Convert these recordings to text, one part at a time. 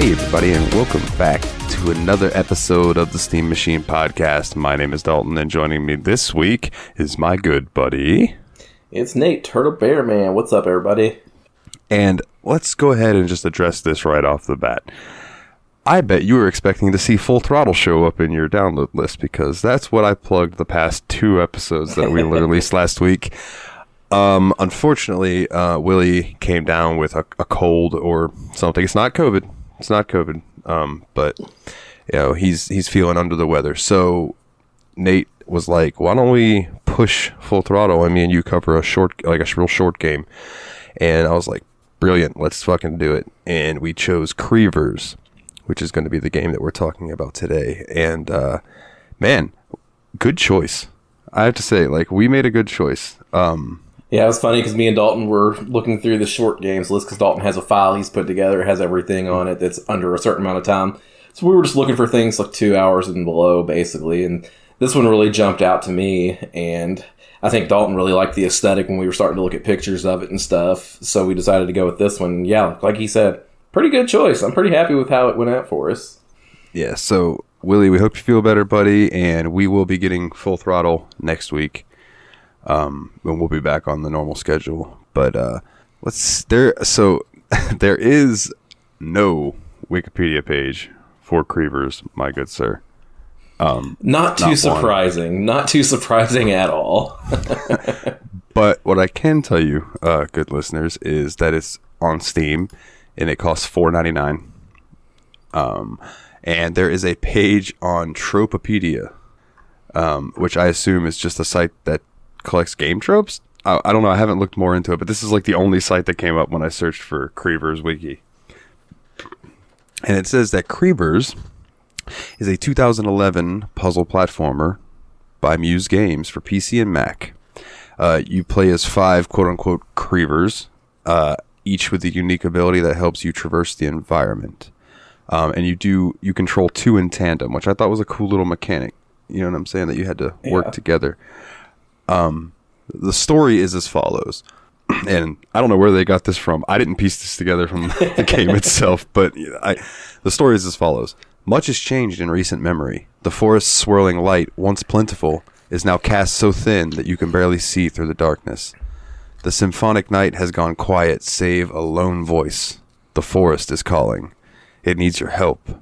Hey everybody, and welcome back to another episode of the Steam Machine Podcast. My name is Dalton, and joining me this week is my good buddy... It's Nate, Turtle Bear Man. What's up, everybody? And let's go ahead and just address this right off the bat. I bet you were expecting to see Full Throttle show up in your download list, because that's what I plugged the past 2 episodes that we released last week. Unfortunately, Willie came down with a cold or something. It's not COVID. But you know, he's feeling under the weather. So Nate was like, "Why don't we push Full Throttle? And me and you cover a real short game." And I was like, "Brilliant! Let's fucking do it." And we chose CreaVures, which is going to be the game that we're talking about today. And man, good choice. I have to say, like, we made a good choice. Yeah, it was funny because me and Dalton were looking through the short games list because Dalton has a file he's put together. It has everything on it that's under a certain amount of time. So we were just looking for things like 2 hours and below, basically. And this one really jumped out to me. And I think Dalton really liked the aesthetic when we were starting to look at pictures of it and stuff. So we decided to go with this one. Yeah, like he said, pretty good choice. I'm pretty happy with how it went out for us. Yeah, so Willie, we hope you feel better, buddy. And we will be getting Full Throttle next week. And we'll be back on the normal schedule, but there is no Wikipedia page for CreaVures, my good sir. Not too surprising at all. But what I can tell you, good listeners, is that it's on Steam and it costs $4.99. And there is a page on Tropopedia, which I assume is just a site that collects game tropes. I don't know, I haven't looked more into it, but this is like the only site that came up when I searched for CreaVures Wiki. And it says that CreaVures is a 2011 puzzle platformer by Muse Games for PC and Mac. You play as 5 quote-unquote CreaVures, each with a unique ability that helps you traverse the environment. And you control 2 in tandem, which I thought was a cool little mechanic. You know what I'm saying? That you had to work together. The story is as follows, and I don't know where they got this from. I didn't piece this together from the game itself, but the story is as follows. Much has changed in recent memory. The forest's swirling light, once plentiful, is now cast so thin that you can barely see through the darkness. The symphonic night has gone quiet, save a lone voice. The forest is calling. It needs your help.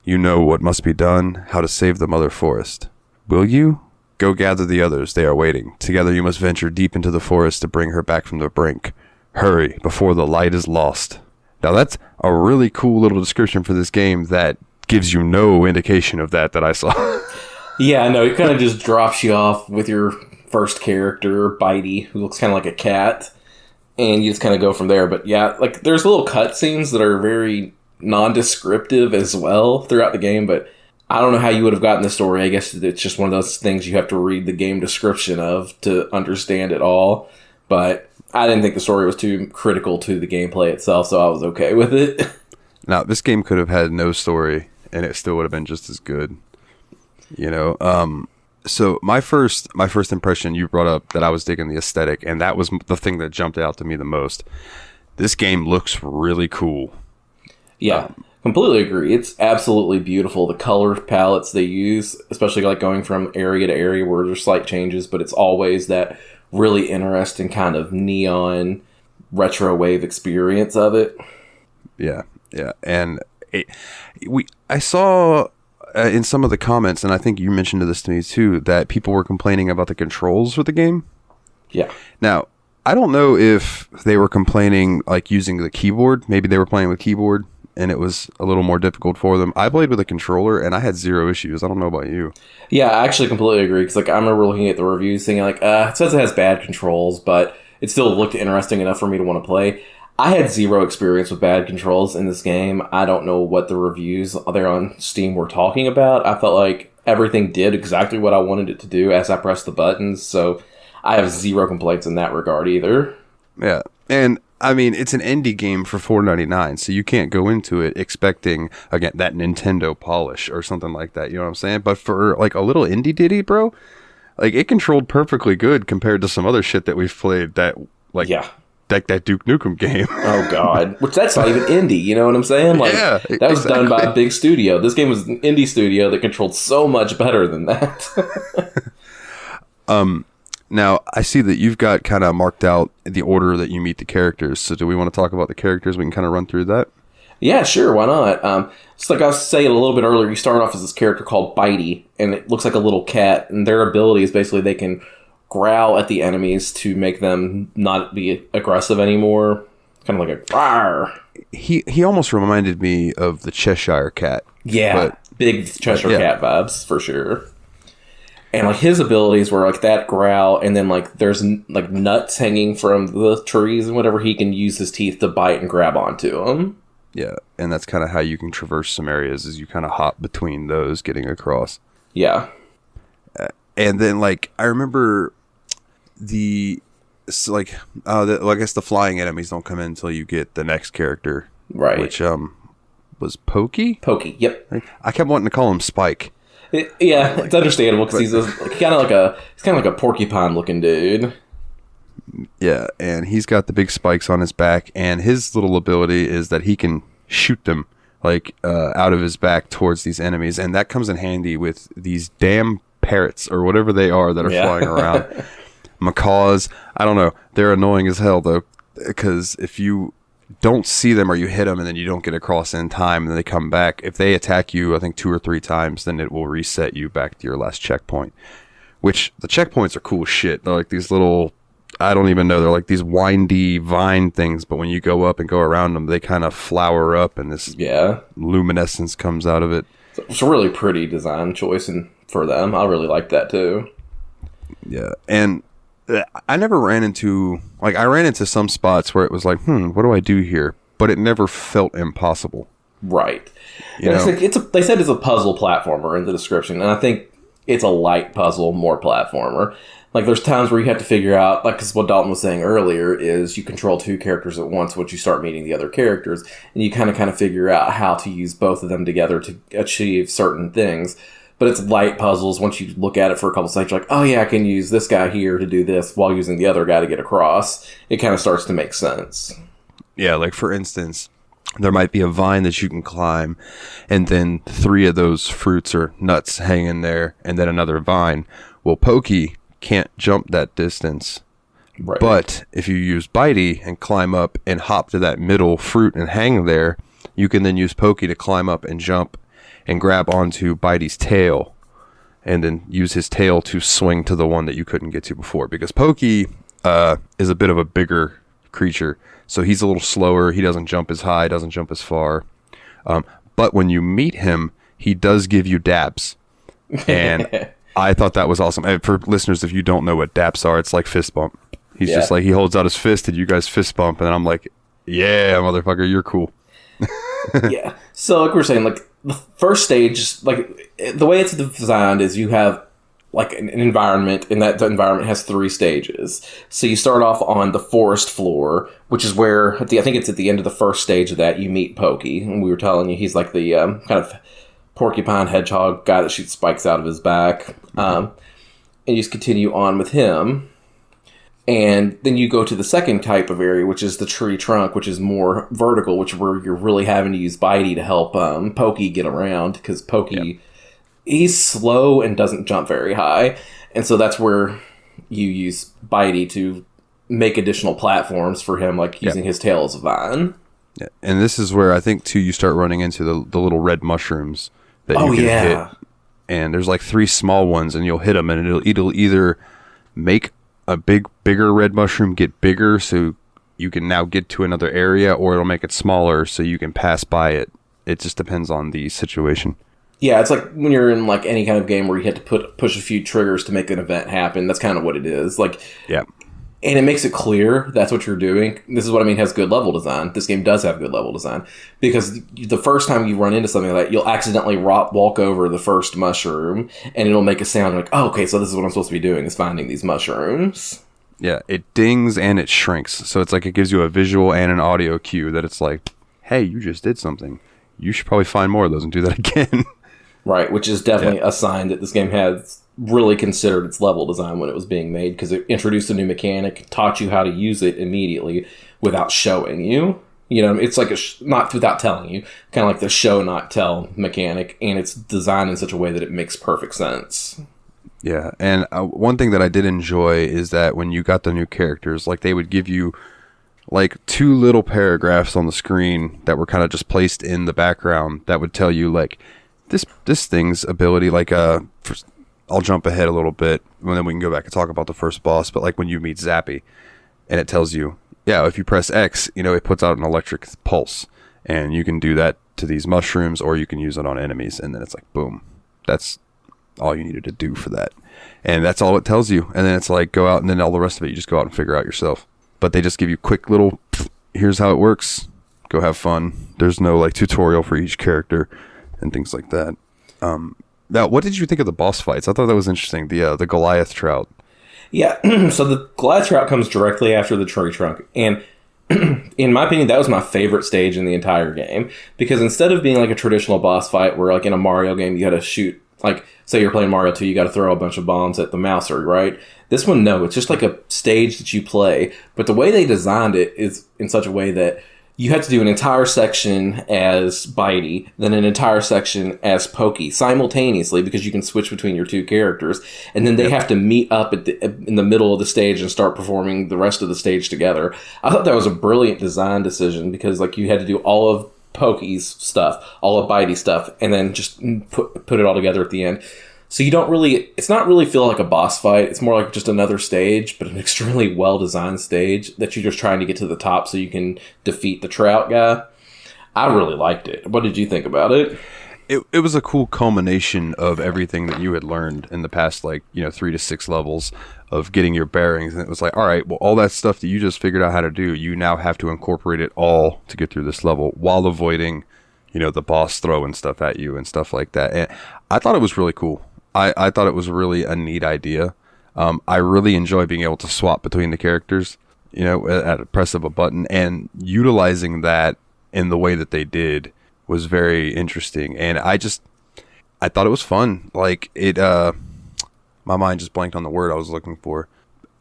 You know what must be done, how to save the mother forest. Will you? Go gather the others, they are waiting. Together you must venture deep into the forest to bring her back from the brink. Hurry, before the light is lost. Now that's a really cool little description for this game that gives you no indication of that I saw. Yeah, no, it kind of just drops you off with your first character, Bitey, who looks kind of like a cat, and you just kind of go from there. But yeah, like there's little cutscenes that are very non-descriptive as well throughout the game, but I don't know how you would have gotten the story. I guess it's just one of those things you have to read the game description of to understand it all. But I didn't think the story was too critical to the gameplay itself, so I was okay with it. Now, this game could have had no story, and it still would have been just as good. You know, so my first impression, you brought up that I was digging the aesthetic, and that was the thing that jumped out to me the most. This game looks really cool. Yeah. Completely agree. It's absolutely beautiful. The color palettes they use, especially like going from area to area where there's slight changes, but it's always that really interesting kind of neon retro wave experience of it. Yeah. And I saw in some of the comments, and I think you mentioned this to me too, that people were complaining about the controls for the game. Yeah. Now, I don't know if they were complaining like using the keyboard. Maybe they were playing with keyboard and it was a little more difficult for them. I played with a controller, and I had 0 issues. I don't know about you. Yeah, I actually completely agree, because like, I remember looking at the reviews thinking, like, it says it has bad controls, but it still looked interesting enough for me to want to play. I had 0 experience with bad controls in this game. I don't know what the reviews there on Steam were talking about. I felt like everything did exactly what I wanted it to do as I pressed the buttons, so I have 0 complaints in that regard either. Yeah, and I mean, it's an indie game for $4.99, so you can't go into it expecting, again, that Nintendo polish or something like that, you know what I'm saying? But for, like, a little indie ditty, bro, like, it controlled perfectly good compared to some other shit that we've played that, like, that Duke Nukem game. Oh God, which that's not even indie. You know what I'm saying? Like that was done by a big studio. This game was an indie studio that controlled so much better than that. Now I see that you've got kind of marked out the order that you meet the characters. So do we want to talk about the characters? We can kind of run through that. Yeah, sure. Why not? Just like I was saying a little bit earlier, you start off as this character called Bitey, and it looks like a little cat. And their ability is basically they can growl at the enemies to make them not be aggressive anymore. Kind of like a rawr. He almost reminded me of the Cheshire Cat. Yeah, big Cheshire Cat vibes for sure. And like his abilities were like that growl, and then like there's like nuts hanging from the trees and whatever. He can use his teeth to bite and grab onto them. Yeah, and that's kind of how you can traverse some areas, is you kind of hop between those, getting across. Yeah. And then like I remember I guess the flying enemies don't come in until you get the next character, right? Which was Pokey. Pokey, yep. I kept wanting to call him Spike. It's understandable because he's kind of like a porcupine looking dude. Yeah, and he's got the big spikes on his back, and his little ability is that he can shoot them like out of his back towards these enemies, and that comes in handy with these damn parrots or whatever they are that are flying around. Macaws, I don't know. They're annoying as hell though, because if you don't see them or you hit them and then you don't get across in time and then they come back, if they attack you I think 2 or 3 times, then it will reset you back to your last checkpoint. Which the checkpoints are cool as shit. They're like these little, I don't even know, they're like these windy vine things, but when you go up and go around them, they kind of flower up and this luminescence comes out of it. It's a really pretty design choice for them. I really like that too. Yeah, and I never ran into, like, I ran into some spots where it was like, what do I do here? But it never felt impossible. Right. They said it's a puzzle platformer in the description, and I think it's a light puzzle, more platformer. Like, there's times where you have to figure out, like, because what Dalton was saying earlier is you control 2 characters at once once you start meeting the other characters, and you kind of figure out how to use both of them together to achieve certain things. But it's light puzzles. Once you look at it for a couple seconds, you're like, oh yeah, I can use this guy here to do this while using the other guy to get across. It kind of starts to make sense. Yeah, like for instance, there might be a vine that you can climb, and then 3 of those fruits or nuts hanging there, and then another vine. Well, Pokey can't jump that distance. Right. But if you use Bitey and climb up and hop to that middle fruit and hang there, you can then use Pokey to climb up and jump and grab onto Bitey's tail, and then use his tail to swing to the one that you couldn't get to before. Because Pokey is a bit of a bigger creature, so he's a little slower. He doesn't jump as high, doesn't jump as far. But when you meet him, he does give you dabs. And I thought that was awesome. And for listeners, if you don't know what daps are, it's like fist bump. He's just like, he holds out his fist and you guys fist bump, and I'm like, yeah, motherfucker, you're cool. Yeah. So like we were saying, like the first stage, like the way it's designed is you have like an environment, and that environment has 3 stages. So you start off on the forest floor, which is where I think it's at the end of the first stage of that you meet Pokey, and we were telling you he's like the kind of porcupine hedgehog guy that shoots spikes out of his back. And you just continue on with him. And then you go to the second type of area, which is the tree trunk, which is more vertical, which where you're really having to use Bitey to help Pokey get around, because Pokey, he's slow and doesn't jump very high. And so that's where you use Bitey to make additional platforms for him, like using his tail as a vine. Yeah. And this is where I think, too, you start running into the little red mushrooms that you can hit. And there's like 3 small ones, and you'll hit them, and it'll either make a bigger red mushroom get bigger so you can now get to another area, or it'll make it smaller so you can pass by it. It just depends on the situation. Yeah, it's like when you're in like any kind of game where you have to push a few triggers to make an event happen. That's kind of what it is. Like, yeah. And it makes it clear that's what you're doing. This is what I mean has good level design. This game does have good level design. Because the first time you run into something like that, you'll accidentally walk over the first mushroom, and it'll make a sound like, oh, okay, so this is what I'm supposed to be doing, is finding these mushrooms. Yeah, it dings and it shrinks. So it's like it gives you a visual and an audio cue that it's like, hey, you just did something. You should probably find more of those and do that again. Right, which is definitely a sign that this game has really considered its level design when it was being made, because it introduced a new mechanic, taught you how to use it immediately without showing you. You know, it's like not without telling you, kind of like the show not tell mechanic, and it's designed in such a way that it makes perfect sense. Yeah, and one thing that I did enjoy is that when you got the new characters, like they would give you like 2 little paragraphs on the screen that were kind of just placed in the background that would tell you like this thing's ability, like I'll jump ahead a little bit and then we can go back and talk about the first boss, but like when you meet Zappy and it tells you, yeah, if you press X, you know, it puts out an electric pulse, and you can do that to these mushrooms or you can use it on enemies, and then it's like boom, that's all you needed to do for that, and that's all it tells you. And then it's like go out, and then all the rest of it you just go out and figure out yourself. But they just give you quick little, here's how it works, go have fun. There's no like tutorial for each character and things like that. Now, what did you think of the boss fights? I thought that was interesting. The Goliath trout. Yeah, so the Goliath trout comes directly after the tree trunk, and in my opinion, that was my favorite stage in the entire game, because instead of being like a traditional boss fight where like in a Mario game you got to shoot, like say you're playing Mario 2, you got to throw a bunch of bombs at the mouser, right? This one, no, it's just like a stage that you play, but the way they designed it is in such a way that you have to do an entire section as Bitey, then an entire section as Pokey simultaneously, because you can switch between your 2 characters, and then they have to meet up in the middle of the stage and start performing the rest of the stage together. I thought that was a brilliant design decision, because like you had to do all of Pokey's stuff, all of Bitey's stuff, and then just put it all together at the end. So you don't really, it's not really feel like a boss fight. It's more like just another stage, but an extremely well-designed stage that you're just trying to get to the top so you can defeat the trout guy. I really liked it. What did you think about it? It was a cool culmination of everything that you had learned in the past, like, 3 to 6 levels of getting your bearings. And it was like, all right, well, all that stuff that you just figured out how to do, you now have to incorporate it all to get through this level while avoiding, the boss throwing stuff at you and stuff like that. And I thought it was really cool. I thought it was really a neat idea. I really enjoy being able to swap between the characters, at a press of a button, and utilizing that in the way that they did was very interesting. And I thought it was fun. Like it, my mind just blanked on the word I was looking for.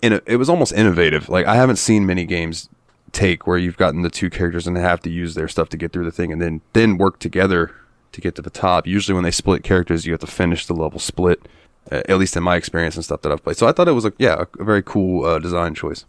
And it was almost innovative. Like I haven't seen many games take where you've gotten the 2 characters and they have to use their stuff to get through the thing and then work together to get to the top. Usually when they split characters, you have to finish the level split, at least in my experience and stuff that I've played. So I thought it was a very cool design choice.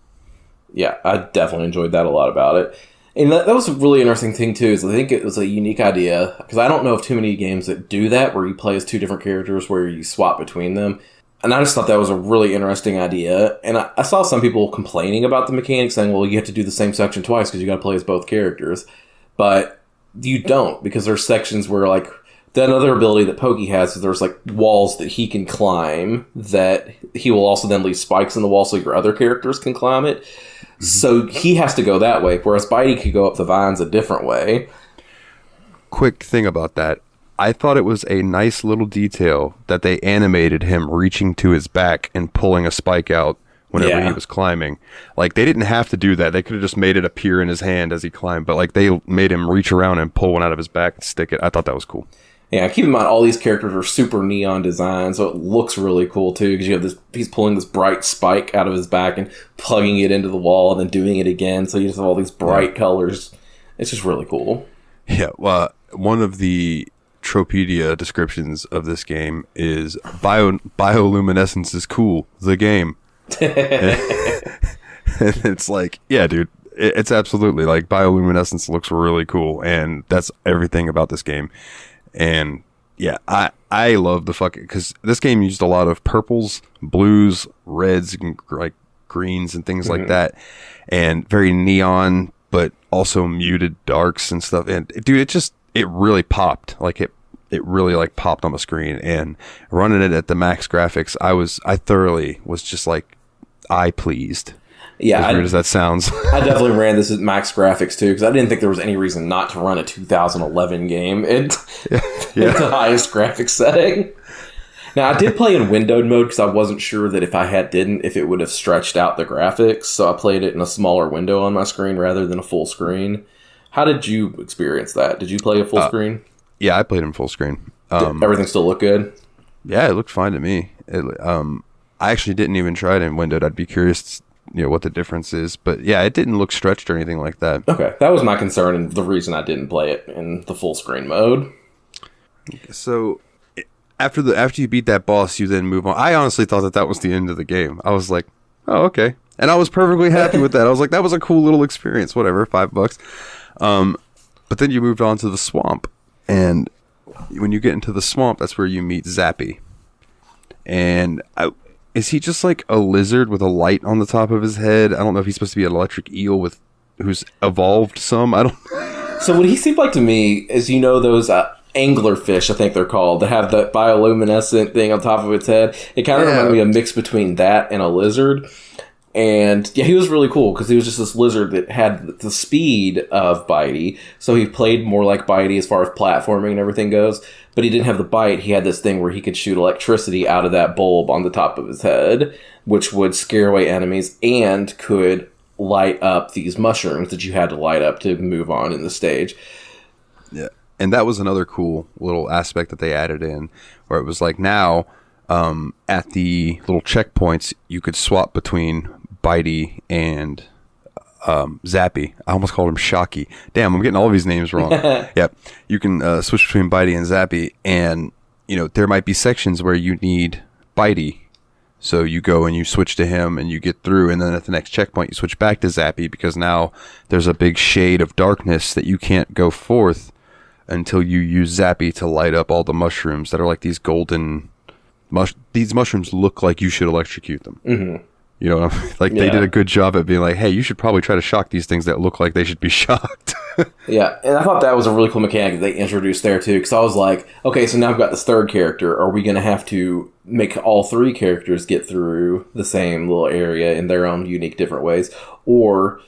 Yeah, I definitely enjoyed that a lot about it. And that was a really interesting thing too, is I think it was a unique idea, because I don't know of too many games that do that, where you play as 2 different characters where you swap between them. And I just thought that was a really interesting idea. And I saw some people complaining about the mechanics, saying, well, you have to do the same section twice because you got to play as both characters. But you don't, because there's sections where, like, the other ability that Pokey has is there's, like, walls that he can climb that he will also then leave spikes in the wall so your other characters can climb it. Mm-hmm. So he has to go that way, whereas Bitey could go up the vines a different way. Quick thing about that. I thought it was a nice little detail that they animated him reaching to his back and pulling a spike out whenever he was climbing. Like, they didn't have to do that. They could have just made it appear in his hand as he climbed, but like they made him reach around and pull one out of his back and stick it. I thought that was cool. Yeah, keep in mind all these characters are super neon design, so it looks really cool too, because you have this, he's pulling this bright spike out of his back and plugging it into the wall and then doing it again, so you just have all these bright colors. It's just really cool. Yeah, well, one of the Tropedia descriptions of this game is bioluminescence is cool, the game. And it's like, yeah, dude, it's absolutely like bioluminescence looks really cool, and that's everything about this game. And yeah, I love the fucking, because this game used a lot of purples, blues, reds, and like greens and things like that, and very neon, but also muted darks and stuff. And dude, it really popped. Like it really like popped on the screen. And running it at the max graphics, I thoroughly was just like eye pleased. Yeah, as weird as that sounds. I definitely ran this at max graphics too, because I didn't think there was any reason not to run a 2011 game at the highest graphics setting. Now, I did play in windowed mode because I wasn't sure that if it would have stretched out the graphics, so I played it in a smaller window on my screen rather than a full screen. How did you experience that? Did you play a full screen? Yeah, I played in full screen. Did everything still look good? Yeah, it looked fine to me. I actually didn't even try it in windowed. I'd be curious, what the difference is. But yeah, it didn't look stretched or anything like that. Okay, that was my concern and the reason I didn't play it in the full screen mode. So after you beat that boss, you then move on. I honestly thought that was the end of the game. I was like, oh, okay. And I was perfectly happy with that. I was like, that was a cool little experience. Whatever, $5. But then you moved on to the swamp. And when you get into the swamp, that's where you meet Zappy. And is he just like a lizard with a light on the top of his head? I don't know if he's supposed to be an electric eel who's evolved some. I don't. So what he seemed like to me is, those anglerfish, I think they're called, that have that bioluminescent thing on top of its head. It kind of reminded me of a mix between that and a lizard. And yeah, he was really cool because he was just this lizard that had the speed of Bitey. So he played more like Bitey as far as platforming and everything goes. But he didn't have the bite. He had this thing where he could shoot electricity out of that bulb on the top of his head, which would scare away enemies and could light up these mushrooms that you had to light up to move on in the stage. Yeah. And that was another cool little aspect that they added in, where it was like now at the little checkpoints, you could swap between Bitey and Zappy. I almost called him Shocky. Damn, I'm getting all of these names wrong. Yep. You can switch between Bitey and Zappy, and there might be sections where you need Bitey. So you go and you switch to him and you get through, and then at the next checkpoint you switch back to Zappy because now there's a big shade of darkness that you can't go forth until you use Zappy to light up all the mushrooms that are like these golden these mushrooms look like you should electrocute them. Mm-hmm. They did a good job at being like, hey, you should probably try to shock these things that look like they should be shocked. Yeah, and I thought that was a really cool mechanic that they introduced there too, because I was like, okay, so now I've got this third character. Are we going to have to make all three characters get through the same little area in their own unique different ways? Or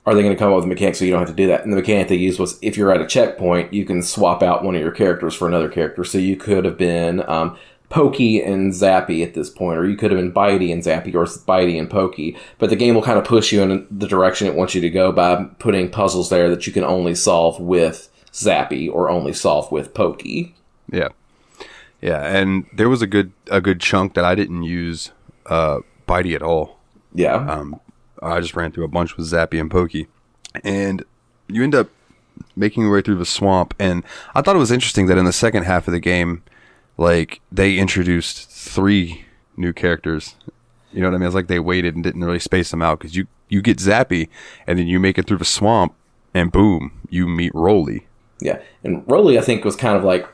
are they going to come up with a mechanic so you don't have to do that? And the mechanic they used was, if you're at a checkpoint, you can swap out one of your characters for another character. So you could have been Pokey and Zappy at this point, or you could have been Bitey and Zappy, or Bitey and Pokey. But the game will kind of push you in the direction it wants you to go by putting puzzles there that you can only solve with Zappy or only solve with Pokey. Yeah. Yeah, and there was a good chunk that I didn't use Bitey at all. Yeah. I just ran through a bunch with Zappy and Pokey. And you end up making your way through the swamp, and I thought it was interesting that in the second half of the game, like, they introduced 3 new characters. You know what I mean? It's like they waited and didn't really space them out, because you get Zappy, and then you make it through the swamp, and boom, you meet Rolly. Yeah, and Rolly, I think, was kind of like...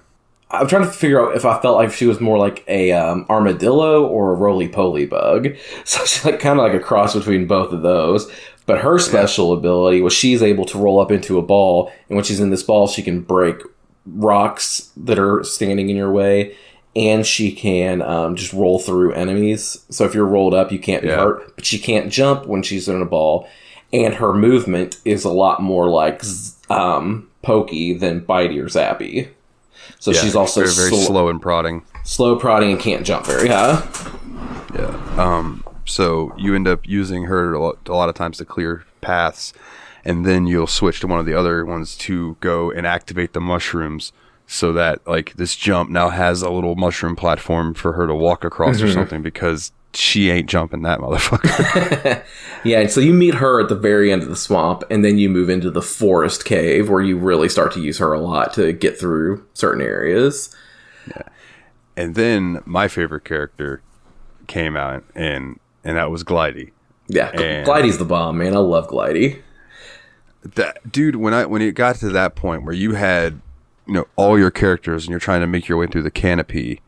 I'm trying to figure out if I felt like she was more like a armadillo or a roly-poly bug. So she's like kind of like a cross between both of those. But her special ability was she's able to roll up into a ball, and when she's in this ball, she can break rocks that are standing in your way, and she can just roll through enemies. So if you're rolled up, you can't be hurt, but she can't jump when she's in a ball. And her movement is a lot more like Pokey than Bitey or Zappy. So she's also very slow and prodding. Slow prodding and can't jump very high. Yeah. So you end up using her a lot of times to clear paths, and then you'll switch to one of the other ones to go and activate the mushrooms, so that like this jump now has a little mushroom platform for her to walk across or something, because she ain't jumping that motherfucker. Yeah, and so you meet her at the very end of the swamp, and then you move into the forest cave where you really start to use her a lot to get through certain areas. Yeah. And then my favorite character came out, and that was Glidey. Yeah, Glidey's the bomb, man. I love Glidey. That dude, when it got to that point where you had, all your characters and you're trying to make your way through the canopy,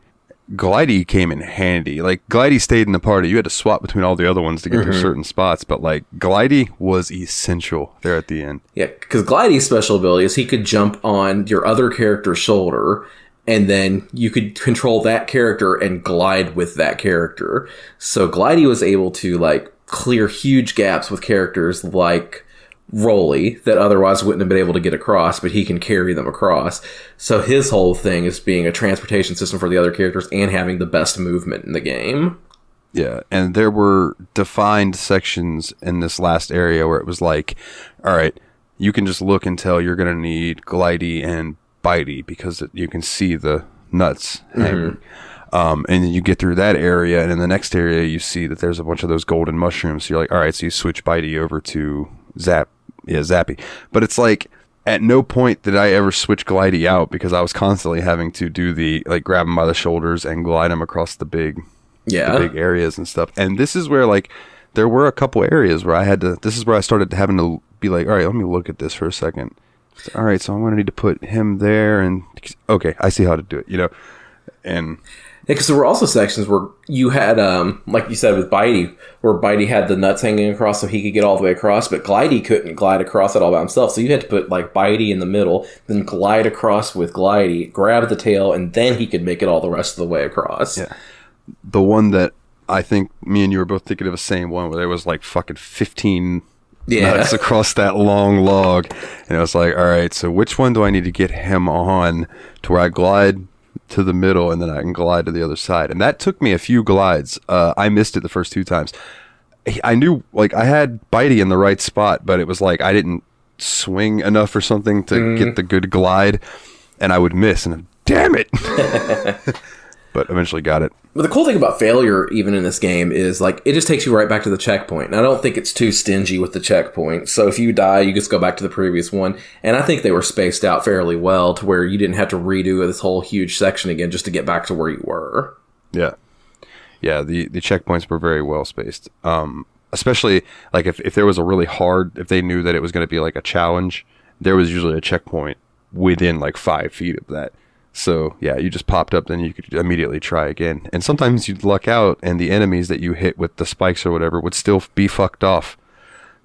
Glidey came in handy. Like, Glidey stayed in the party. You had to swap between all the other ones to get to certain spots, but like Glidey was essential there at the end. Yeah, because Glidey's special ability is he could jump on your other character's shoulder, and then you could control that character and glide with that character. So Glidey was able to like clear huge gaps with characters like Rolly that otherwise wouldn't have been able to get across, but he can carry them across. So his whole thing is being a transportation system for the other characters and having the best movement in the game. Yeah, and there were defined sections in this last area where it was like, all right, you can just look and tell you're going to need Glidey and Bitey because you can see the nuts hanging. And then you get through that area, and in the next area, you see that there's a bunch of those golden mushrooms. So you're like, all right, so you switch Bitey over to Zappy. But it's like, at no point did I ever switch Glidey out because I was constantly having to do the, like, grab him by the shoulders and glide him across the big areas and stuff. And this is where, like, there were a couple areas where I had to, this is where I started having to be like, all right, let me look at this for a second. All right, so I'm going to need to put him there, and okay, I see how to do it, you know? And because there were also sections where you had, like you said with Bitey, where Bitey had the nuts hanging across so he could get all the way across, but Glidey couldn't glide across it all by himself. So you had to put, like, Bitey in the middle, then glide across with Glidey, grab the tail, and then he could make it all the rest of the way across. Yeah. The one that I think me and you were both thinking of the same one, where there was, like, fucking 15 nuts across that long log. And I was like, all right, so which one do I need to get him on to where I glide to the middle and then I can glide to the other side? And that took me a few glides. I missed it the first 2 times. I knew, like, I had Bitey in the right spot, but it was like I didn't swing enough or something to get the good glide, and I would miss, and damn it. But eventually got it. But the cool thing about failure, even in this game, is, like, it just takes you right back to the checkpoint. And I don't think it's too stingy with the checkpoint. So if you die, you just go back to the previous one. And I think they were spaced out fairly well to where you didn't have to redo this whole huge section again just to get back to where you were. Yeah. Yeah, the checkpoints were very well spaced. Especially, like, if there was a really hard, if they knew that it was going to be, like, a challenge, there was usually a checkpoint within, like, 5 feet of that. So, yeah, you just popped up, then you could immediately try again. And sometimes you'd luck out, and the enemies that you hit with the spikes or whatever would still be fucked off.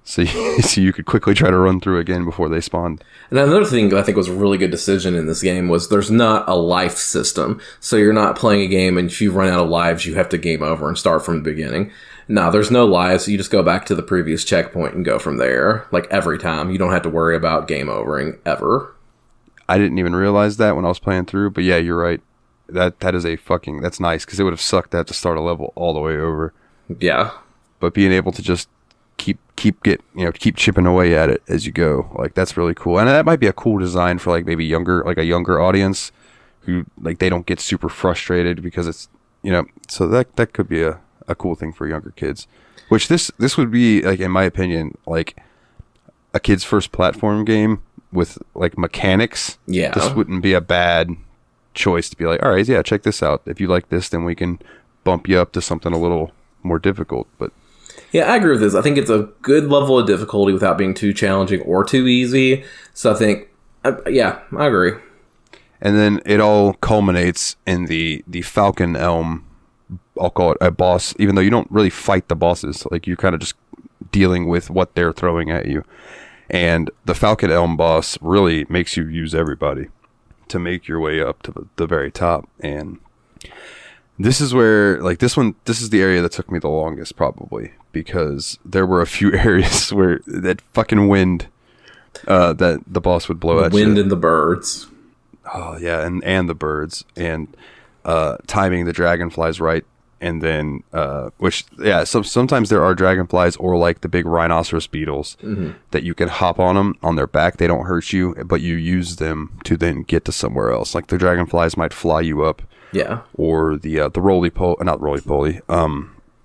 So you could quickly try to run through again before they spawned. And another thing that I think was a really good decision in this game was there's not a life system. So you're not playing a game, and if you run out of lives, you have to game over and start from the beginning. No, there's no lives, so you just go back to the previous checkpoint and go from there. Like, every time. You don't have to worry about game overing ever. I didn't even realize that when I was playing through, but yeah, you're right. That is a fucking, that's nice, because it would have sucked to have to start a level all the way over. Yeah. But being able to just keep chipping away at it as you go, like, that's really cool. And that might be a cool design for, like, maybe a younger audience who, like, they don't get super frustrated because it's, you know, so that could be a cool thing for younger kids. Which this would be, like, in my opinion, like, a kid's first platform game with, like, mechanics. Yeah. This wouldn't be a bad choice to be like, all right, yeah, check this out. If you like this, then we can bump you up to something a little more difficult. But yeah, I agree with this. I think it's a good level of difficulty without being too challenging or too easy. So I think, yeah, I agree. And then it all culminates in the Falcon Elm, I'll call it a boss, even though you don't really fight the bosses. Like, you're kind of just dealing with what they're throwing at you. And the Falcon Elm boss really makes you use everybody to make your way up to the very top. And this is where, like, this is the area that took me the longest, probably, because there were a few areas where that fucking wind that the boss would blow at you. The wind and the birds. Oh, yeah, and the birds. And timing the dragonflies right. And then, so sometimes there are dragonflies or, like, the big rhinoceros beetles that you can hop on them on their back. They don't hurt you, but you use them to then get to somewhere else. Like, the dragonflies might fly you up. Yeah. Or the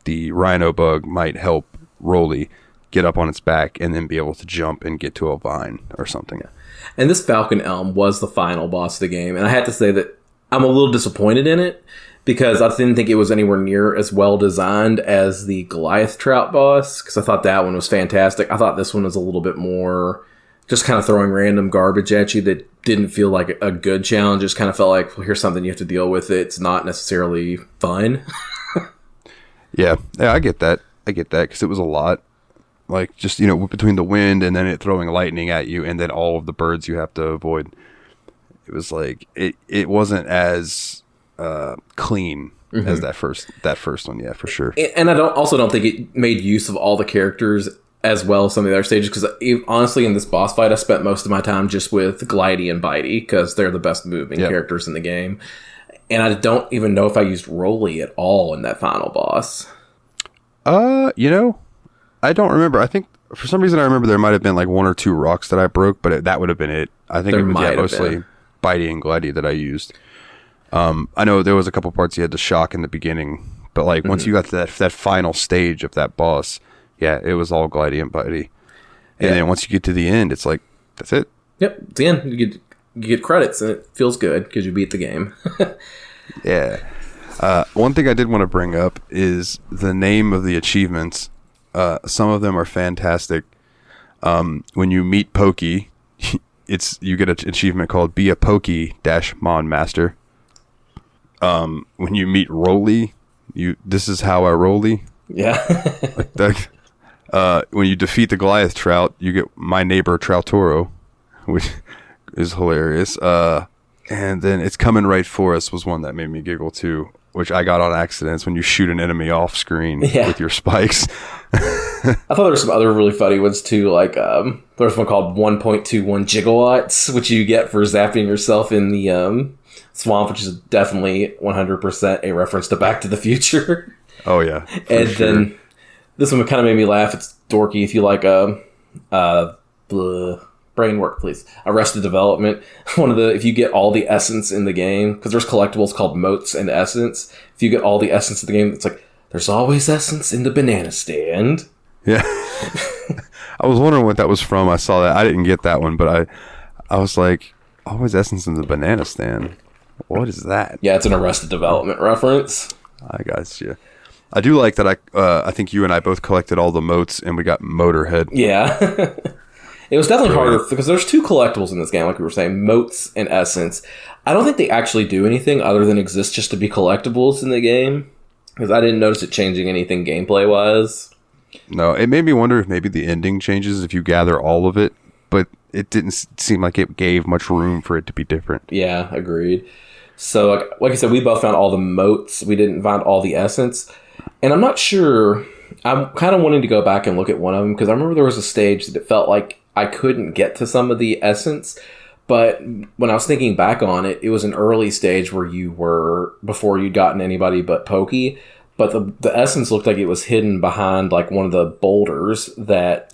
the rhino bug might help Roly get up on its back and then be able to jump and get to a vine or something. Yeah. And this Falcon Elm was the final boss of the game. And I have to say that I'm a little disappointed in it, because I didn't think it was anywhere near as well designed as the Goliath Trout boss, because I thought that one was fantastic. I thought this one was a little bit more just kind of throwing random garbage at you that didn't feel like a good challenge. Just kind of felt like, well, here's something you have to deal with. It's not necessarily fun. Yeah, I get that. Because it was a lot. Like, just, between the wind and then it throwing lightning at you and then all of the birds you have to avoid. It was like, it wasn't as clean as that first one, yeah, for sure. And I don't think it made use of all the characters as well as some of the other stages, because honestly, in this boss fight, I spent most of my time just with Glidey and Bitey, because they're the best moving characters in the game. And I don't even know if I used Roly at all in that final boss. I don't remember. I think, for some reason, I remember there might have been, like, 1 or 2 rocks that I broke, but that would have been it. I think it was mostly Bitey and Glidey that I used. I know there was a couple parts you had to shock in the beginning, but like once you got to that final stage of that boss, yeah, it was all glidey and bitey. And then once you get to the end, it's like, that's it. Yep, at the end, you get credits, and it feels good because you beat the game. Yeah. One thing I did want to bring up is the name of the achievements. Some of them are fantastic. When you meet Pokey, you get an achievement called Be a Pokey-Mon Master. When you meet Rolly, this is how I Rolly. Yeah. Like that. When you defeat the Goliath Trout, you get My Neighbor Troutoro, which is hilarious. And then It's Coming Right For Us was one that made me giggle too, which I got on accident. It's when you shoot an enemy off screen with your spikes. I thought there were some other really funny ones too, like there's one called 1.21 gigawatts, which you get for zapping yourself in the swamp, which is definitely 100% a reference to Back to the Future. Oh yeah. And then this one kind of made me laugh. It's dorky. If you like brain work, please. Arrested Development. If you get all the essence in the game, because there's collectibles called motes and essence. If you get all the essence of the game, it's like, there's always essence in the banana stand. Yeah. I was wondering what that was from. I saw that. I didn't get that one, but I was like, always essence in the banana stand. What is that? Yeah, it's an Arrested Development reference. I got you. I do like that I think you and I both collected all the motes and we got Motorhead. Yeah. It was definitely harder because there's two collectibles in this game, like we were saying, motes and essence. I don't think they actually do anything other than exist just to be collectibles in the game, because I didn't notice it changing anything gameplay-wise. No, it made me wonder if maybe the ending changes if you gather all of it, but it didn't seem like it gave much room for it to be different. Yeah, agreed. So, like I said, we both found all the motes. We didn't find all the essence. And I'm not sure. I'm kind of wanting to go back and look at one of them, because I remember there was a stage that it felt like I couldn't get to some of the essence. But when I was thinking back on it, it was an early stage where before you'd gotten anybody but Pokey. But the essence looked like it was hidden behind like one of the boulders that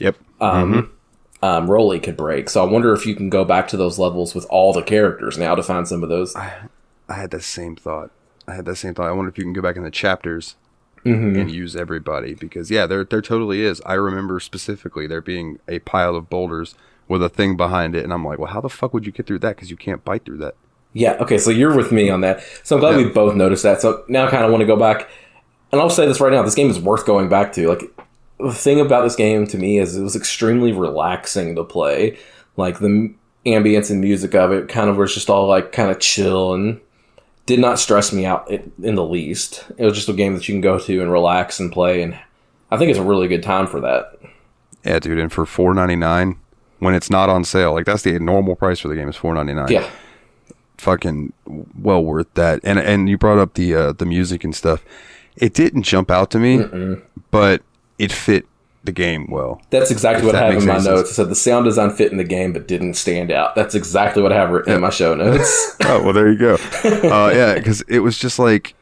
Rolly could break. So I wonder if you can go back to those levels with all the characters now to find some of those. I had that same thought. I wonder if you can go back in the chapters and use everybody, because there totally is. I remember specifically there being a pile of boulders with a thing behind it, and I'm like, well, how the fuck would you get through that? Because you can't bite through that. Yeah, okay, so you're with me on that. So I'm glad we both noticed that. So now I kind of want to go back, and I'll say this right now, this game is worth going back to. Like, the thing about this game to me is it was extremely relaxing to play. Like, the ambience and music of it kind of was just all like kind of chill and did not stress me out in the least. It was just a game that you can go to and relax and play, and I think it's a really good time for that. Yeah, dude, and for $4.99 when it's not on sale, like that's the normal price for the game is $4.99. Yeah, fucking well worth that. And you brought up the music and stuff. It didn't jump out to me, but it fit the game well. That's exactly what I have in my notes. I said the sound design fit in the game but didn't stand out. That's exactly what I have written in my show notes. Oh, well, there you go. Yeah, because it was just like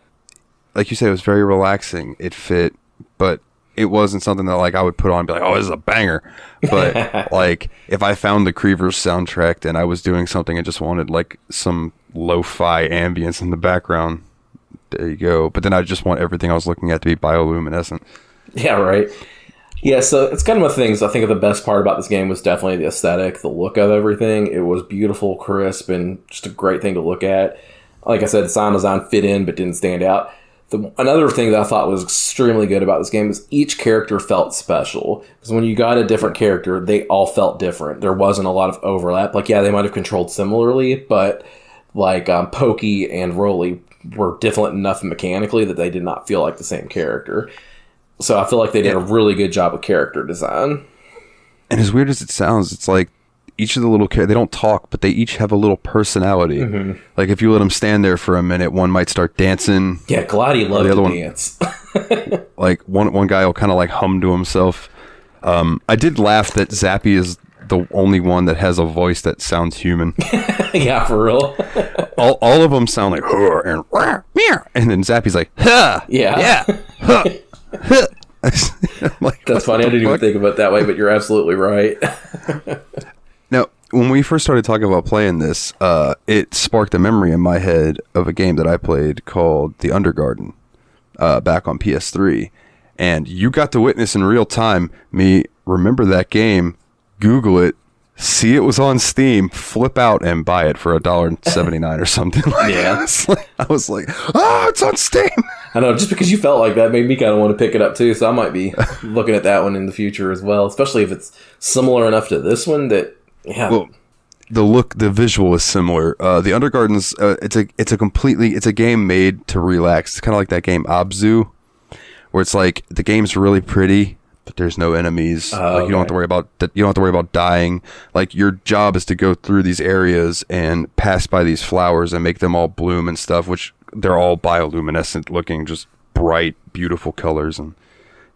you said, it was very relaxing. It fit, but it wasn't something that like I would put on and be like, oh, this is a banger. But like if I found the CreaVures soundtrack and I was doing something and just wanted like some lo-fi ambience in the background, there you go. But then I just want everything I was looking at to be bioluminescent. Yeah, right. Yeah, so it's kind of one of the things I think the best part about this game was definitely the aesthetic, the look of everything. It was beautiful, crisp, and just a great thing to look at. Like I said, the sound design fit in but didn't stand out. Another thing that I thought was extremely good about this game is each character felt special. Because when you got a different character, they all felt different. There wasn't a lot of overlap. Like, yeah, they might have controlled similarly, but like Pokey and Rolly were different enough mechanically that they did not feel like the same character. So I feel like they did a really good job with character design. And as weird as it sounds, it's like each of the little characters, they don't talk, but they each have a little personality. Like if you let them stand there for a minute, one might start dancing. Yeah, Glady loved to dance. Like one guy will kind of like hum to himself. I did laugh that Zappy is the only one that has a voice that sounds human. Yeah, for real. all of them sound like and then Zappy's like, huh, yeah, huh. Like, that's funny. I didn't even think of it that way, but you're absolutely right. Now, when we first started talking about playing this, it sparked a memory in my head of a game that I played called The Undergarden back on PS3. And you got to witness in real time me remember that game, Google it, see it was on Steam, flip out and buy it for $1.79 or something. Yeah. I was like, oh, it's on Steam. I know, just because you felt like that made me kind of want to pick it up too, so I might be looking at that one in the future as well, especially if it's similar enough to this one that, yeah. Well, the visual is similar. The Undergarden's, it's a game made to relax. It's kind of like that game Abzu, where it's like the game's really pretty, but there's no enemies. Like you don't have to worry about you don't have to worry about dying. Like your job is to go through these areas and pass by these flowers and make them all bloom and stuff, which they're all bioluminescent looking, just bright, beautiful colors. And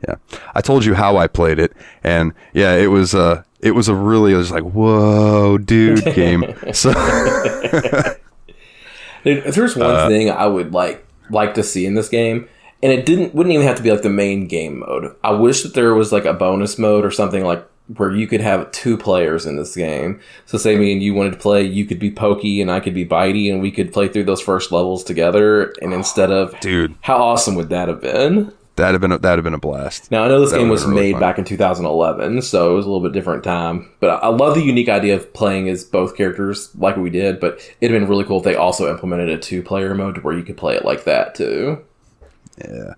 yeah, I told you how I played it, and yeah, it was a really, it was like, whoa, dude, game. So if there's one thing I would like to see in this game, and wouldn't even have to be like the main game mode. I wish that there was like a bonus mode or something like where you could have 2 players in this game. So say me and you wanted to play, you could be Pokey and I could be Bitey, and we could play through those first levels together. And instead of, dude, how awesome would that have been? That'd have been a blast. Now I know this game was really made fun. back in 2011, so it was a little bit different time. But I love the unique idea of playing as both characters like we did. But it'd have been really cool if they also implemented a 2-player mode where you could play it like that too. Yeah.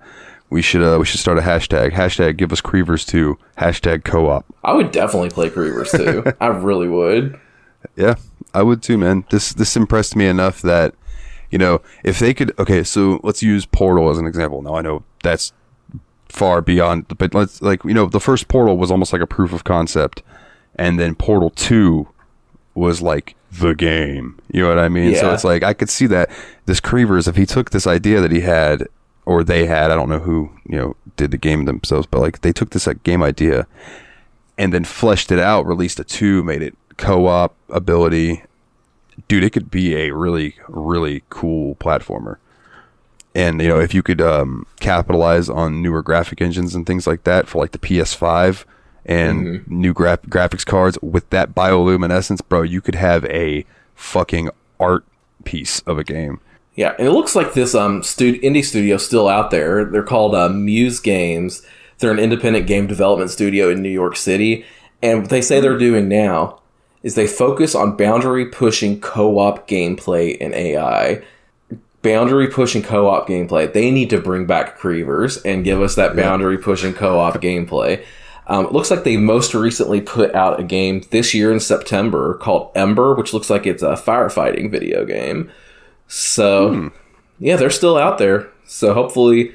We should start a hashtag. Hashtag give us CreaVures 2. Hashtag co-op. I would definitely play CreaVures too. I really would. Yeah, I would too, man. This impressed me enough that, you know, if they could, okay, so let's use Portal as an example. Now I know that's far beyond, but let's, like, you know, the first Portal was almost like a proof of concept, and then Portal 2 was like the game. You know what I mean? Yeah. So it's like, I could see that this CreaVures, if he took this idea that he had, or they had, I don't know who, you know, did the game themselves, but like they took this game idea and then fleshed it out, released a 2, made it co-op ability. Dude, it could be a really, really cool platformer. And, you know, if you could capitalize on newer graphic engines and things like that for like the PS5 and new graphics cards with that bioluminescence, bro, you could have a fucking art piece of a game. Yeah, and it looks like this indie studio is still out there. They're called Muse Games. They're an independent game development studio in New York City. And what they say they're doing now is they focus on boundary-pushing co-op gameplay and AI. Boundary-pushing co-op gameplay. They need to bring back CreaVures and give us that boundary-pushing co-op gameplay. It looks like they most recently put out a game this year in September called Ember, which looks like it's a firefighting video game. So, yeah, they're still out there. So hopefully,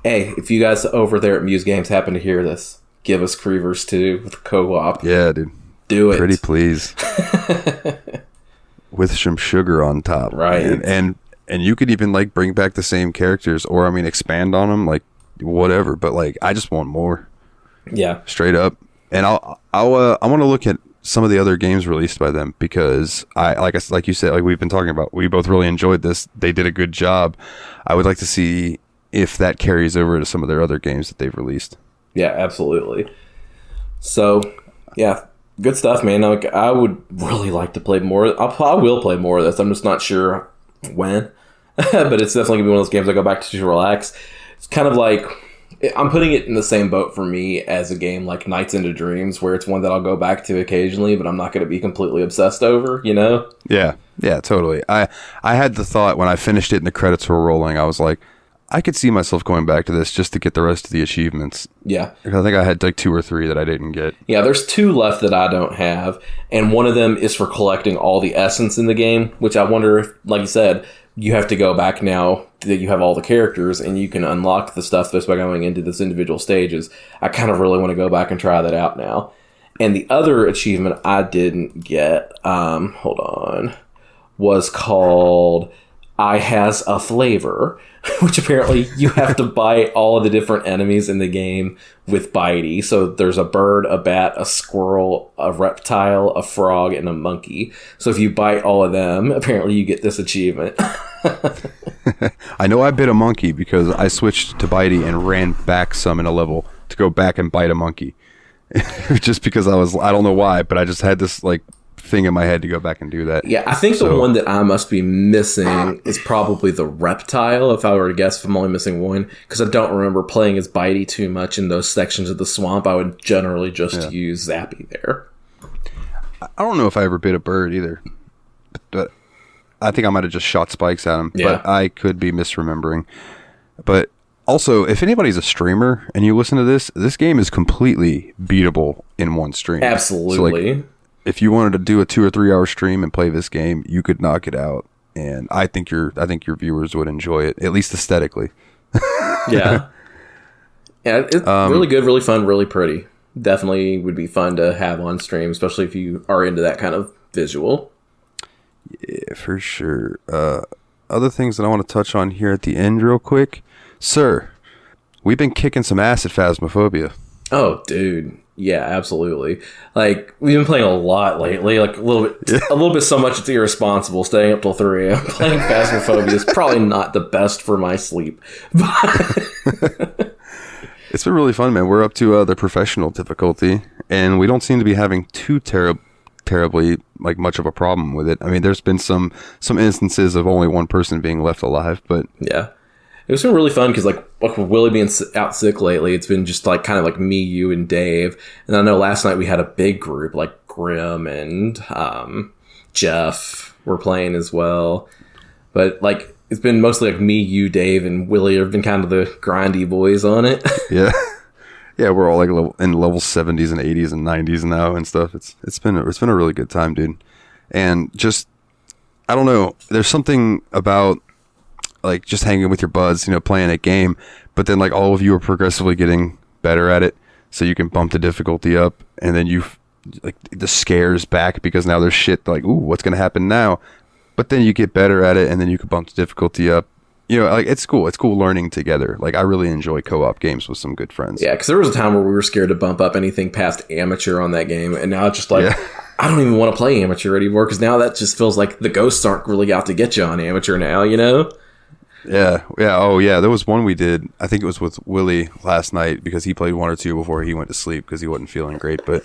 hey, if you guys over there at Muse Games happen to hear this, give us CreaVures 2 with co-op. Yeah, dude. Do it. Pretty please. With some sugar on top. Right. And you could even, like, bring back the same characters, or, I mean, expand on them, like, whatever. But, like, I just want more. Yeah. Straight up. And I want to look at some of the other games released by them, because like you said, like we've been talking about, we both really enjoyed this. They did a good job. I would like to see if that carries over to some of their other games that they've released. Yeah, absolutely. So, yeah, good stuff, man. Like, I would really like to play more. I will play more of this. I'm just not sure when, but it's definitely gonna be one of those games I go back to relax. It's kind of like, I'm putting it in the same boat for me as a game like Nights into Dreams, where it's one that I'll go back to occasionally, but I'm not going to be completely obsessed over, you know? Yeah, totally. I had the thought when I finished it and the credits were rolling, I was like, I could see myself going back to this just to get the rest of the achievements. Yeah. I think I had like 2 or 3 that I didn't get. Yeah, there's 2 left that I don't have, and one of them is for collecting all the essence in the game, which I wonder if, like you said, you have to go back now that you have all the characters and you can unlock the stuff just by going into this individual stages. I kind of really want to go back and try that out now. And the other achievement I didn't get, was called I Has a Flavor, which apparently you have to bite all of the different enemies in the game with bitey. So there's a bird, a bat, a squirrel, a reptile, a frog, and a monkey. So if you bite all of them, apparently you get this achievement. I know I bit a monkey because I switched to bitey and ran back some in a level to go back and bite a monkey. Just because I don't know why, but I just had this like thing in my head to go back and do that. Yeah, I think the one that I must be missing is probably the reptile, if I were to guess, if I'm only missing one, because I don't remember playing as Bitey too much in those sections of the swamp. I would generally just use Zappy there. I don't know if I ever bit a bird either, but I think I might have just shot spikes at him, but I could be misremembering. But also, if anybody's a streamer and you listen to this game is completely beatable in one stream. Absolutely. So if you wanted to do a 2 or 3 hour stream and play this game, you could knock it out, and I think your viewers would enjoy it, at least aesthetically. Yeah, it's really good, really fun, really pretty. Definitely would be fun to have on stream, especially if you are into that kind of visual. Yeah, for sure. Other things that I want to touch on here at the end real quick. Sir, we've been kicking some ass at Phasmophobia. Oh, dude. Yeah, absolutely. Like, we've been playing a lot lately, like a little bit so much it's irresponsible, staying up till 3 a.m. playing Phasmophobia is probably not the best for my sleep. It's been really fun, man. We're up to the professional difficulty, and we don't seem to be having too terribly like much of a problem with it. I mean, there's been some instances of only one person being left alive, but yeah, it's been really fun because like with Willie being out sick lately, it's been just like kind of like me, you, and Dave. And I know last night we had a big group like Grim and Jeff were playing as well, but like. It's been mostly like me, you, Dave, and Willie have been kind of the grindy boys on it. Yeah, we're all like in level 70s and 80s and 90s now and stuff. It's been a really good time, dude. And just I don't know, there's something about like just hanging with your buds, playing a game, but then like all of you are progressively getting better at it, so you can bump the difficulty up, and then you like the scares back because now there's shit like, ooh, what's gonna happen now? But then you get better at it, and then you can bump the difficulty up. Like it's cool. It's cool learning together. Like I really enjoy co-op games with some good friends. Yeah, because there was a time where we were scared to bump up anything past amateur on that game, and now it's just like I don't even want to play amateur anymore because now that just feels like the ghosts aren't really out to get you on amateur now. Yeah. Oh yeah. There was one we did. I think it was with Willie last night because he played 1 or 2 before he went to sleep because he wasn't feeling great. But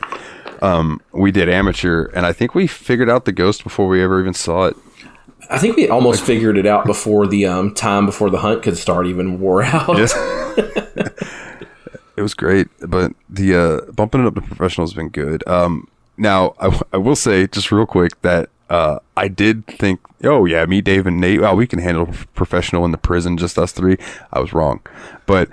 we did amateur, and I think we figured out the ghost before we ever even saw it. I think we almost figured it out before the time before the hunt could start even wore out. Yeah. It was great, but the bumping it up to professional has been good. Now, I will say just real quick that I did think, oh yeah, me, Dave, and Nate, we can handle professional in the prison, just us 3. I was wrong, but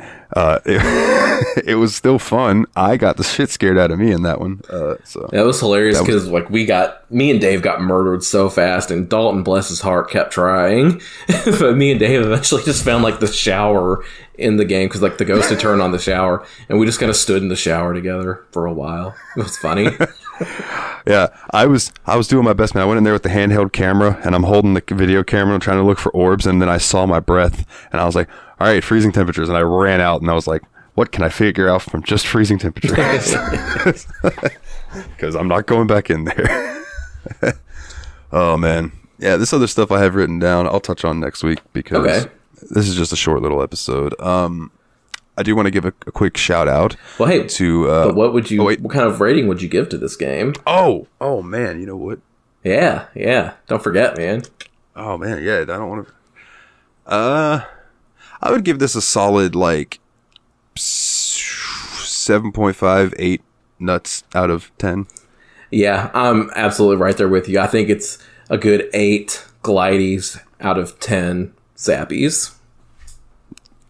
it was still fun. I got the shit scared out of me in that one. So that was hilarious because like me and Dave got murdered so fast, and Dalton, bless his heart, kept trying. But me and Dave eventually just found like the shower in the game because like the ghost had turned on the shower, and we just kind of stood in the shower together for a while. It was funny. Yeah, I was doing my best, man. I went in there with the handheld camera, and I'm holding the video camera and trying to look for orbs, and then I saw my breath, and I was like, all right, freezing temperatures, and I ran out, and I was like, what can I figure out from just freezing temperatures? Because I'm not going back in there. Oh, man. Yeah, this other stuff I have written down, I'll touch on next week, because this is just a short little episode. I do want to give a quick shout out. Well, hey, to but what would you? What kind of rating would you give to this game? Oh man, you know what? Yeah. Don't forget, man. Oh man, yeah. I don't want to. I would give this a solid like 7.5, 8 nuts out of 10. Yeah, I'm absolutely right there with you. I think it's a good 8 glidies out of 10 zappies.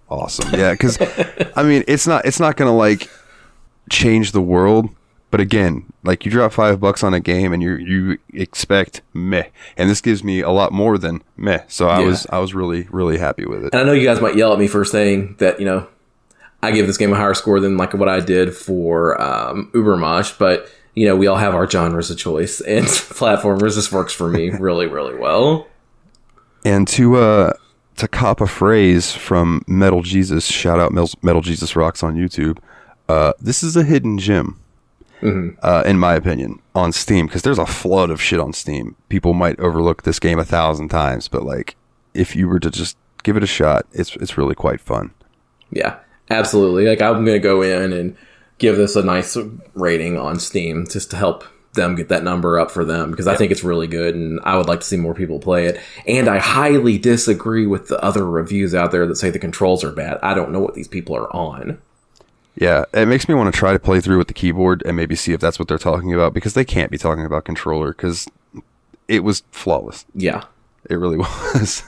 Awesome. Yeah, because I mean, it's not gonna like change the world, but again, like you drop $5 on a game and you expect meh, and this gives me a lot more than meh. So I was really happy with it. And I know you guys might yell at me for saying that I give this game a higher score than like what I did for Ubermosh, but we all have our genres of choice, and platformers, this works for me really, really well. And to cop a phrase from Metal Jesus, shout out Metal Jesus Rocks on YouTube, this is a hidden gem, in my opinion, on Steam, because there's a flood of shit on Steam. People might overlook this game 1,000 times, but like, if you were to just give it a shot, it's really quite fun. Yeah, absolutely. Like, I'm going to go in and give this a nice rating on Steam just to help them get that number up for them, because I think it's really good, and I would like to see more people play it. And I highly disagree with the other reviews out there that say the controls are bad. I don't know what these people are on. Yeah, it makes me want to try to play through with the keyboard and maybe see if that's what they're talking about, because they can't be talking about controller, because it was flawless. Yeah. It really was.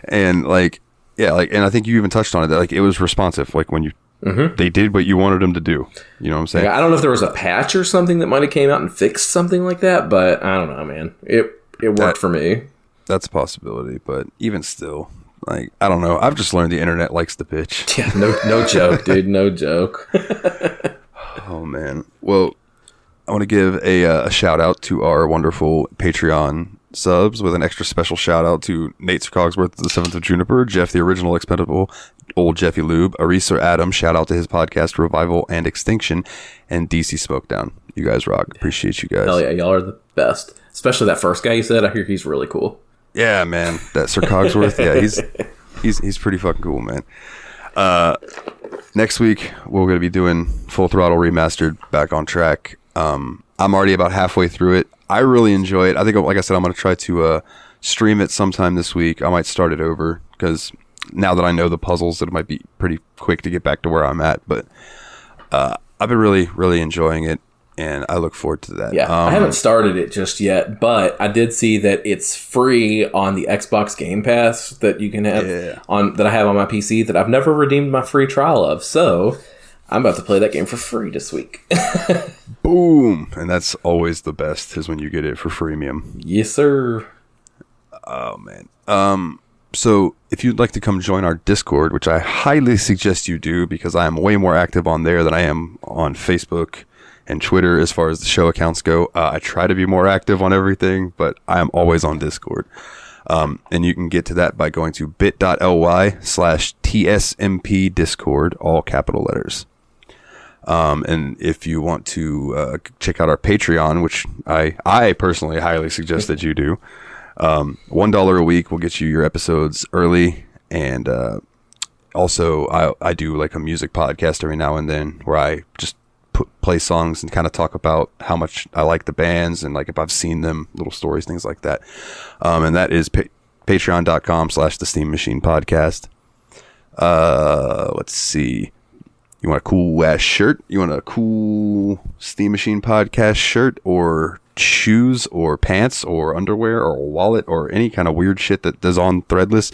And like, yeah, like, and I think you even touched on it, that like it was responsive, like when you they did what you wanted them to do. You know what I'm saying? Like, I don't know if there was a patch or something that might have came out and fixed something like that, but I don't know, man. It worked for me. That's a possibility, but even still, like, I don't know. I've just learned the internet likes to bitch. Yeah, no joke, dude. No joke. Oh, man. Well, I want to give a shout out to our wonderful Patreon subs, with an extra special shout out to Nate Cogsworth, the 7th of Juniper, Jeff the Original Expendable, Old Jeffy Lube, Arisa Adam, shout out to his podcast Revival and Extinction, and DC Smokedown. You guys rock. Appreciate you guys. Hell yeah, y'all are the best. Especially that first guy you said. I hear he's really cool. Yeah, man. That Sir Cogsworth, yeah, he's pretty fucking cool, man. Next week we're going to be doing Full Throttle Remastered, Back on Track. I'm already about halfway through it. I really enjoy it. I think, like I said, I'm going to try to stream it sometime this week. I might start it over, because now that I know the puzzles, it might be pretty quick to get back to where I'm at. But I've been really, really enjoying it, and I look forward to that. Yeah, I haven't started it just yet, but I did see that it's free on the Xbox Game Pass that you can have on that I have on my PC that I've never redeemed my free trial of. So I'm about to play that game for free this week. Boom! And that's always the best, is when you get it for freemium. Yes, sir. Oh, man. So if you'd like to come join our Discord, which I highly suggest you do, because I am way more active on there than I am on Facebook and Twitter as far as the show accounts go. I try to be more active on everything, but I am always on Discord. And you can get to that by going to bit.ly/TSMP Discord, all capital letters. And if you want to check out our Patreon, which I personally highly suggest that you do, $1 a week will get you your episodes early. And also I do like a music podcast every now and then, where I just play songs and kind of talk about how much I like the bands, and like if I've seen them, little stories, things like that. And that is patreon.com/the Steam Machine Podcast. Let's see. You want a cool ass shirt? You want a cool Steam Machine Podcast shirt, or shoes, or pants, or underwear, or a wallet, or any kind of weird shit that is on Threadless?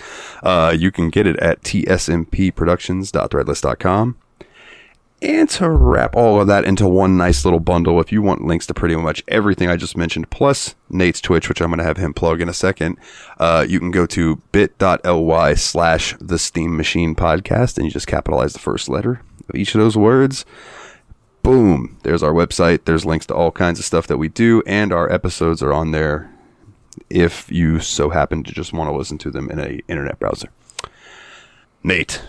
You can get it at tsmpproductions.threadless.com. And to wrap all of that into one nice little bundle, if you want links to pretty much everything I just mentioned, plus Nate's Twitch, which I'm going to have him plug in a second, you can go to bit.ly/the Steam Machine Podcast, and you just capitalize the first letter of each of those words. Boom. There's our website. There's links to all kinds of stuff that we do, and our episodes are on there if you so happen to just want to listen to them in an internet browser. Nate,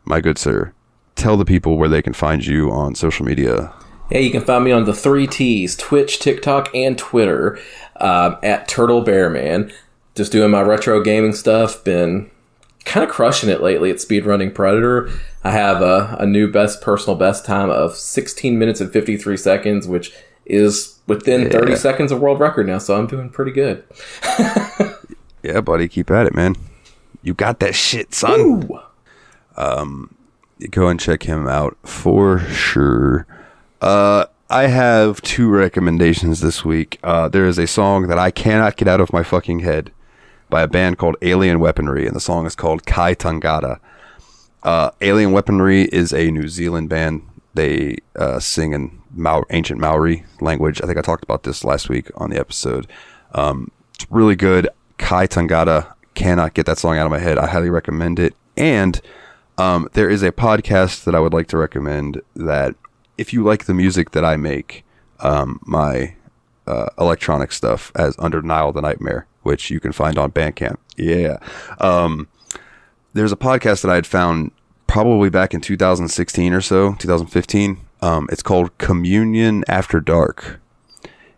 my good sir, tell the people where they can find you on social media. Yeah, you can find me on the 3 T's, Twitch, TikTok, and Twitter, at Turtle Bearman. Just doing my retro gaming stuff. Been kind of crushing it lately at Speedrunning Predator. I have a new personal best time of 16 minutes and 53 seconds, which is within 30 seconds of world record now, so I'm doing pretty good. Yeah, buddy, keep at it, man. You got that shit, son. Ooh. Go and check him out for sure. I have 2 recommendations this week. There is a song that I cannot get out of my fucking head by a band called Alien Weaponry, and the song is called Kai Tangata. Alien Weaponry is a New Zealand band. They sing in ancient Maori language. I think I talked about this last week on the episode. It's really good. Kai Tangata, cannot get that song out of my head. I highly recommend it. And there is a podcast that I would like to recommend that if you like the music that I make, my electronic stuff, as under Nile the Nightmare, which you can find on Bandcamp. Yeah. There's a podcast that I had found probably back in 2016 or so, 2015. It's called Communion After Dark.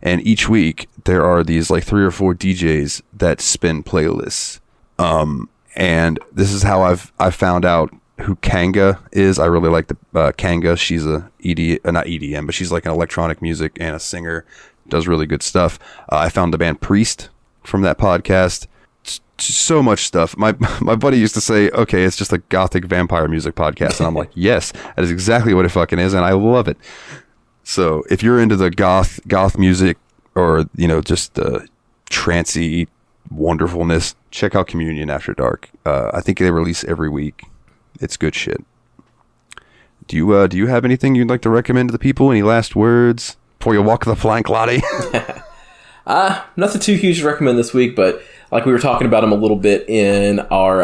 And each week there are these like 3 or 4 DJs that spin playlists. And this is how I've found out who Kanga is. I really like the Kanga. She's not EDM, but she's like an electronic music and a singer does really good stuff. I found the band Priest from that podcast. So much stuff. My buddy used to say, okay, it's just a gothic vampire music podcast. And I'm like, yes, that is exactly what it fucking is. And I love it. So if you're into the goth music, or, you know, just the trancy wonderfulness, check out Communion After Dark. I think they release every week. It's good shit. Do you have anything you'd like to recommend to the people? Any last words before you walk the plank, Lottie? Nothing too huge to recommend this week, but like we were talking about him a little bit in our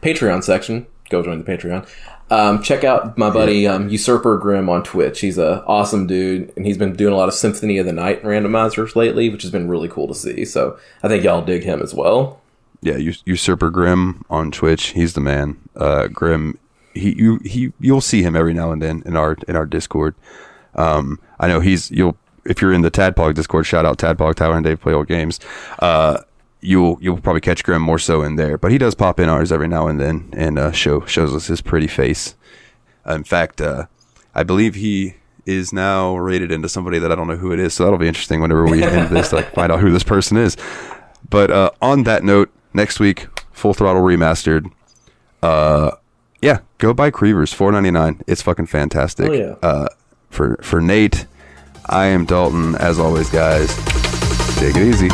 Patreon section. Go join the Patreon. Check out my buddy Usurper Grimm on Twitch. He's an awesome dude, and he's been doing a lot of Symphony of the Night randomizers lately, which has been really cool to see. So I think y'all dig him as well. Yeah, Usurper Grimm on Twitch. He's the man. Grimm, you'll see him every now and then in our Discord. I know if you're in the Tadpog Discord, shout out Tadpog, Tyler and Dave Play Old Games. You'll probably catch Grimm more so in there, but he does pop in ours every now and then and shows us his pretty face. In fact, I believe he is now rated into somebody that I don't know who it is, so that'll be interesting whenever we end this, like find out who this person is. But on that note, next week, Full Throttle Remastered. Yeah, go buy CreaVures, $4.99. It's fucking fantastic. Oh, yeah. For Nate, I am Dalton. As always, guys, take it easy.